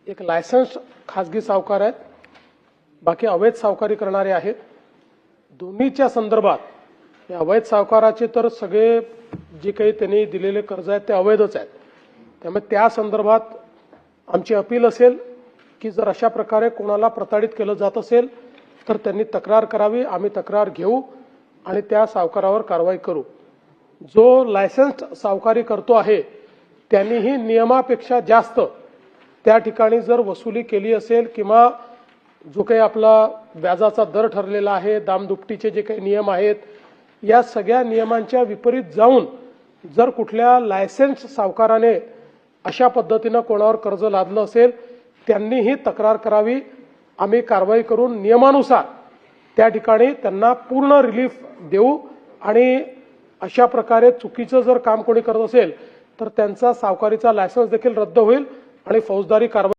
एक लायसन्स खाजगी सावकार आहेत, बाकी अवैध सावकारी करणारे आहेत। दोन्हीच्या संदर्भात या अवैध सावकाराचे तर सगळे जे काही त्यांनी दिलेले कर्ज आहेत ते अवैधच आहेत। त्यामुळे त्या संदर्भात आमची अपील असेल की जर अशा प्रकारे कोणाला प्रताडित केलं जात असेल तर त्यांनी तक्रार करावी। आम्ही तक्रार घेऊ आणि त्या सावकारावर कारवाई करू। जो लायसन्स सावकारी करतो आहे त्यांनीही नियमापेक्षा जास्त त्या ठिकाणी जर वसुली केली असेल किंवा जो काही आपला व्याजाचा दर ठरलेला आहे, दामदुपटीचे जे काही नियम आहेत, या सगळ्या नियमांच्या विपरीत जाऊन जर कुठल्या लायसन्स सावकाराने अशा पद्धतीने कोणावर कर्ज लादलं असेल त्यांनीही तक्रार करावी। आम्ही कारवाई करून नियमानुसार त्या ठिकाणी त्यांना पूर्ण रिलीफ देऊ आणि अशा प्रकारे चुकीचं जर काम कोणी करत असेल तर त्यांचा सावकारीचा लायसन्स देखील रद्द होईल आणि फौजदारी कारवाई